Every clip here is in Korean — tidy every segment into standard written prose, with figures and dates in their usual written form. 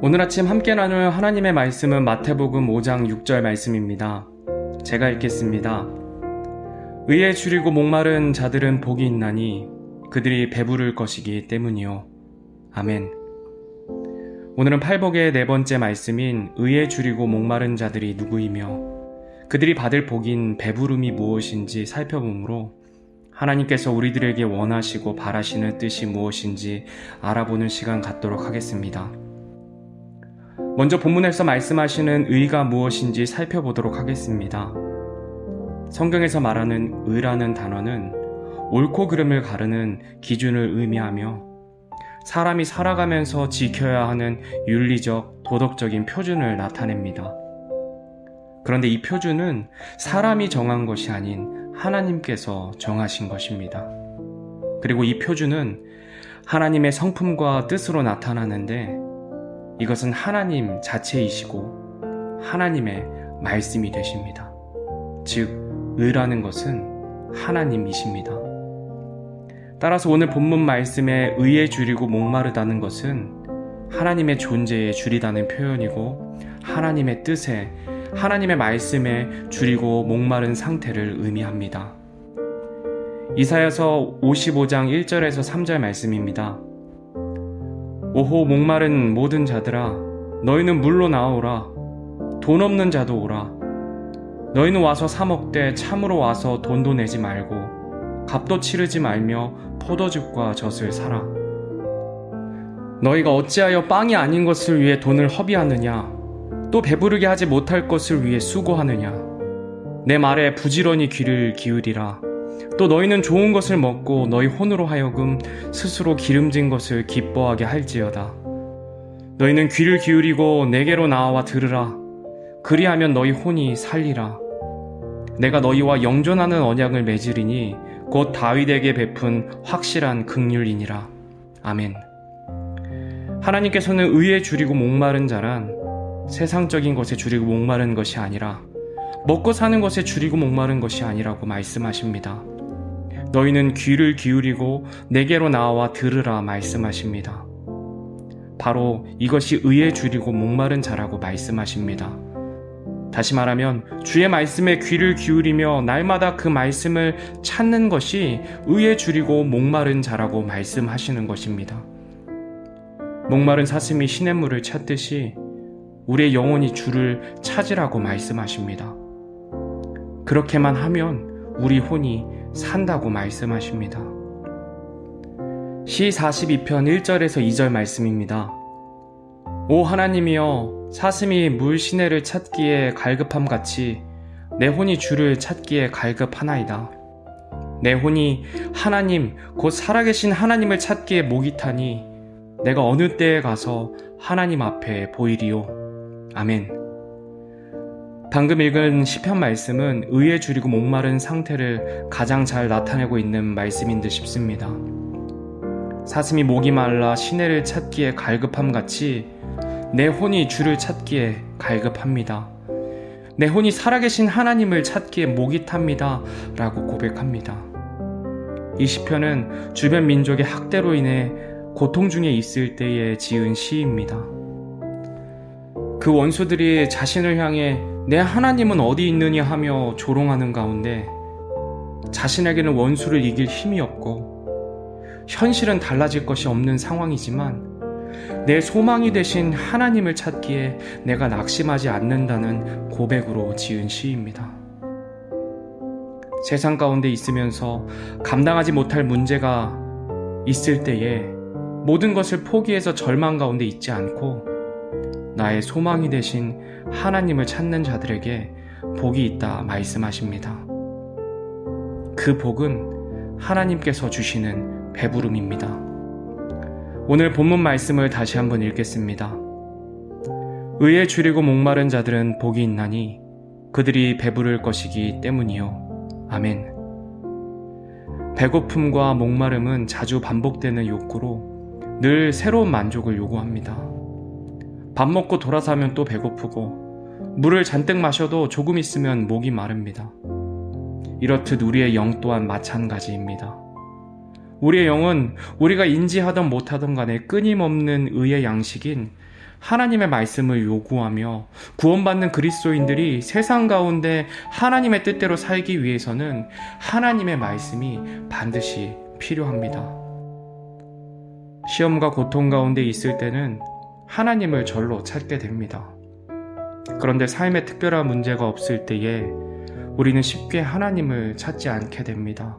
오늘 아침 함께 나눌 하나님의 말씀은 마태복음 5장 6절 말씀입니다. 제가 읽겠습니다. 의에 줄이고 목마른 자들은 복이 있나니 그들이 배부를 것이기 때문이요. 아멘. 오늘은 팔복의 네 번째 말씀인 의에 줄이고 목마른 자들이 누구이며 그들이 받을 복인 배부름이 무엇인지 살펴보므로 하나님께서 우리들에게 원하시고 바라시는 뜻이 무엇인지 알아보는 시간 갖도록 하겠습니다. 먼저 본문에서 말씀하시는 의가 무엇인지 살펴보도록 하겠습니다. 성경에서 말하는 의라는 단어는 옳고 그름을 가르는 기준을 의미하며 사람이 살아가면서 지켜야 하는 윤리적, 도덕적인 표준을 나타냅니다. 그런데 이 표준은 사람이 정한 것이 아닌 하나님께서 정하신 것입니다. 그리고 이 표준은 하나님의 성품과 뜻으로 나타나는데 이것은 하나님 자체이시고 하나님의 말씀이 되십니다. 즉, 의라는 것은 하나님이십니다. 따라서 오늘 본문 말씀에 의에 줄이고 목마르다는 것은 하나님의 존재에 줄이다는 표현이고 하나님의 뜻에, 하나님의 말씀에 줄이고 목마른 상태를 의미합니다. 이사야서 55장 1절에서 3절 말씀입니다. 오호 목마른 모든 자들아, 너희는 물로 나오라. 돈 없는 자도 오라. 너희는 와서 사 먹되 참으로 와서 돈도 내지 말고 값도 치르지 말며 포도즙과 젖을 사라. 너희가 어찌하여 빵이 아닌 것을 위해 돈을 허비하느냐? 또 배부르게 하지 못할 것을 위해 수고하느냐? 내 말에 부지런히 귀를 기울이라. 또 너희는 좋은 것을 먹고 너희 혼으로 하여금 스스로 기름진 것을 기뻐하게 할지어다. 너희는 귀를 기울이고 내게로 나와 들으라. 그리하면 너희 혼이 살리라. 내가 너희와 영존하는 언약을 맺으리니 곧 다윗에게 베푼 확실한 긍휼이니라. 아멘. 하나님께서는 의에 줄이고 목마른 자란 세상적인 것에 줄이고 목마른 것이 아니라 먹고 사는 것에 줄이고 목마른 것이 아니라고 말씀하십니다. 너희는 귀를 기울이고 내게로 나와 들으라 말씀하십니다. 바로 이것이 의에 줄이고 목마른 자라고 말씀하십니다. 다시 말하면 주의 말씀에 귀를 기울이며 날마다 그 말씀을 찾는 것이 의에 줄이고 목마른 자라고 말씀하시는 것입니다. 목마른 사슴이 시냇물을 찾듯이 우리의 영혼이 주를 찾으라고 말씀하십니다. 그렇게만 하면 우리 혼이 산다고 말씀하십니다. 시 42편 1절에서 2절 말씀입니다. 오 하나님이여, 사슴이 물 시내를 찾기에 갈급함같이 내 혼이 주를 찾기에 갈급하나이다. 내 혼이 하나님 곧 살아계신 하나님을 찾기에 목이 타니 내가 어느 때에 가서 하나님 앞에 보이리요. 아멘. 방금 읽은 시편 말씀은 의에 줄이고 목마른 상태를 가장 잘 나타내고 있는 말씀인 듯 싶습니다. 사슴이 목이 말라 시내를 찾기에 갈급함같이 내 혼이 주를 찾기에 갈급합니다. 내 혼이 살아계신 하나님을 찾기에 목이 탑니다 라고 고백합니다. 이 시편은 주변 민족의 학대로 인해 고통 중에 있을 때에 지은 시입니다. 그 원수들이 자신을 향해 내 하나님은 어디 있느냐 하며 조롱하는 가운데 자신에게는 원수를 이길 힘이 없고 현실은 달라질 것이 없는 상황이지만 내 소망이 되신 하나님을 찾기에 내가 낙심하지 않는다는 고백으로 지은 시입니다. 세상 가운데 있으면서 감당하지 못할 문제가 있을 때에 모든 것을 포기해서 절망 가운데 있지 않고 나의 소망이 되신 하나님을 찾는 자들에게 복이 있다 말씀하십니다. 그 복은 하나님께서 주시는 배부름입니다. 오늘 본문 말씀을 다시 한번 읽겠습니다. 의에 줄이고 목마른 자들은 복이 있나니 그들이 배부를 것이기 때문이요. 아멘. 배고픔과 목마름은 자주 반복되는 욕구로 늘 새로운 만족을 요구합니다. 밥 먹고 돌아서면 또 배고프고 물을 잔뜩 마셔도 조금 있으면 목이 마릅니다. 이렇듯 우리의 영 또한 마찬가지입니다. 우리의 영은 우리가 인지하던 못하던 간에 끊임없는 의의 양식인 하나님의 말씀을 요구하며 구원받는 그리스도인들이 세상 가운데 하나님의 뜻대로 살기 위해서는 하나님의 말씀이 반드시 필요합니다. 시험과 고통 가운데 있을 때는 하나님을 절로 찾게 됩니다. 그런데 삶에 특별한 문제가 없을 때에 우리는 쉽게 하나님을 찾지 않게 됩니다.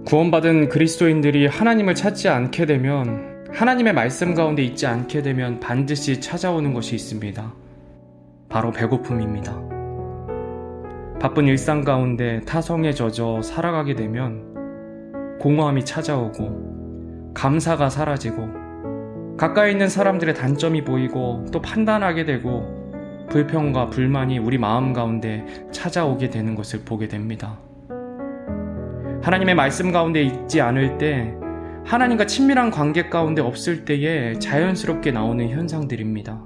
구원받은 그리스도인들이 하나님을 찾지 않게 되면, 하나님의 말씀 가운데 있지 않게 되면 반드시 찾아오는 것이 있습니다. 바로 배고픔입니다. 바쁜 일상 가운데 타성에 젖어 살아가게 되면 공허함이 찾아오고 감사가 사라지고 가까이 있는 사람들의 단점이 보이고 또 판단하게 되고 불평과 불만이 우리 마음 가운데 찾아오게 되는 것을 보게 됩니다. 하나님의 말씀 가운데 있지 않을 때, 하나님과 친밀한 관계 가운데 없을 때에 자연스럽게 나오는 현상들입니다.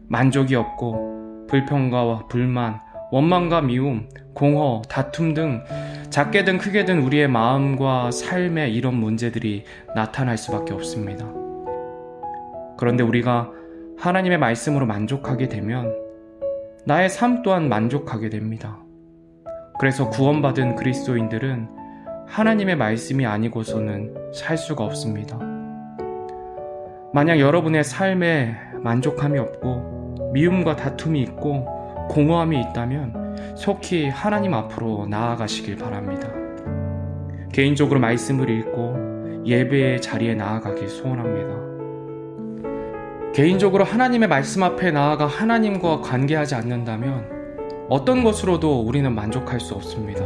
만족이 없고 불평과 불만, 원망과 미움, 공허, 다툼 등 작게든 크게든 우리의 마음과 삶에 이런 문제들이 나타날 수밖에 없습니다. 그런데 우리가 하나님의 말씀으로 만족하게 되면 나의 삶 또한 만족하게 됩니다. 그래서 구원받은 그리스도인들은 하나님의 말씀이 아니고서는 살 수가 없습니다. 만약 여러분의 삶에 만족함이 없고 미움과 다툼이 있고 공허함이 있다면 속히 하나님 앞으로 나아가시길 바랍니다. 개인적으로 말씀을 읽고 예배의 자리에 나아가길 소원합니다. 개인적으로 하나님의 말씀 앞에 나아가 하나님과 관계하지 않는다면 어떤 것으로도 우리는 만족할 수 없습니다.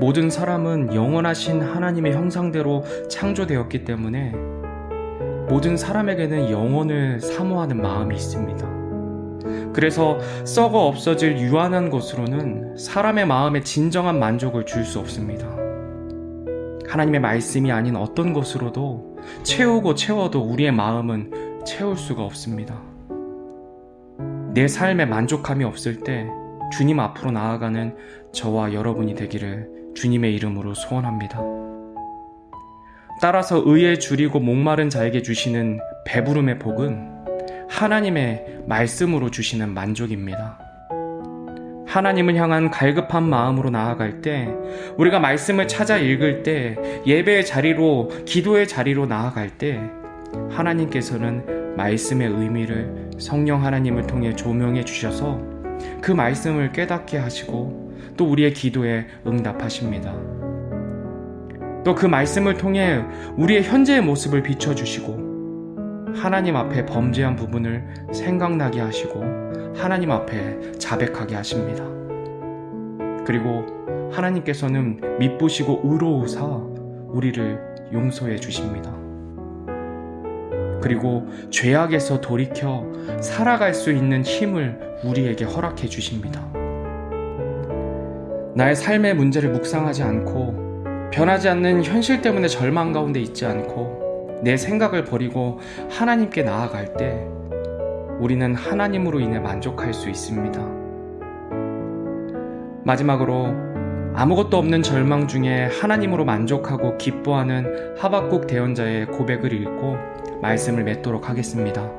모든 사람은 영원하신 하나님의 형상대로 창조되었기 때문에 모든 사람에게는 영혼을 사모하는 마음이 있습니다. 그래서 썩어 없어질 유한한 것으로는 사람의 마음에 진정한 만족을 줄 수 없습니다. 하나님의 말씀이 아닌 어떤 것으로도 채우고 채워도 우리의 마음은 채울 수가 없습니다. 내 삶에 만족함이 없을 때 주님 앞으로 나아가는 저와 여러분이 되기를 주님의 이름으로 소원합니다. 따라서 의에 줄이고 목마른 자에게 주시는 배부름의 복은 하나님의 말씀으로 주시는 만족입니다. 하나님을 향한 갈급한 마음으로 나아갈 때, 우리가 말씀을 찾아 읽을 때, 예배의 자리로, 기도의 자리로 나아갈 때 하나님께서는 말씀의 의미를 성령 하나님을 통해 조명해 주셔서 그 말씀을 깨닫게 하시고 또 우리의 기도에 응답하십니다. 또 그 말씀을 통해 우리의 현재의 모습을 비춰주시고 하나님 앞에 범죄한 부분을 생각나게 하시고 하나님 앞에 자백하게 하십니다. 그리고 하나님께서는 미쁘시고 의로우사 우리를 용서해 주십니다. 그리고 죄악에서 돌이켜 살아갈 수 있는 힘을 우리에게 허락해 주십니다. 나의 삶의 문제를 묵상하지 않고 변하지 않는 현실 때문에 절망 가운데 있지 않고 내 생각을 버리고 하나님께 나아갈 때 우리는 하나님으로 인해 만족할 수 있습니다. 마지막으로 아무것도 없는 절망 중에 하나님으로 만족하고 기뻐하는 하박국 대언자의 고백을 읽고 말씀을 맺도록 하겠습니다.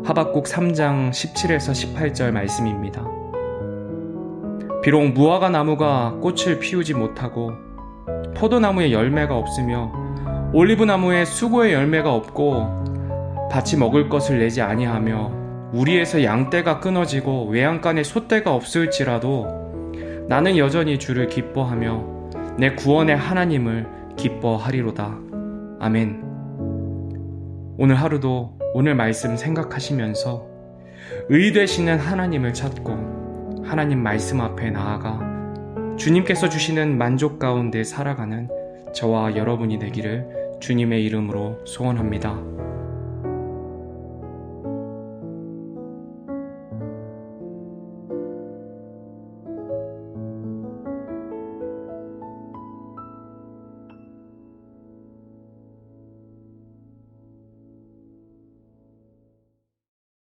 하박국 3장 17에서 18절 말씀입니다. 비록 무화과 나무가 꽃을 피우지 못하고 포도나무에 열매가 없으며 올리브나무에 수고의 열매가 없고 밭이 먹을 것을 내지 아니하며 우리에서 양떼가 끊어지고 외양간에 솥대가 없을지라도 나는 여전히 주를 기뻐하며 내 구원의 하나님을 기뻐하리로다. 아멘. 오늘 하루도 오늘 말씀 생각하시면서 의 되시는 하나님을 찾고 하나님 말씀 앞에 나아가 주님께서 주시는 만족 가운데 살아가는 저와 여러분이 되기를 주님의 이름으로 소원합니다.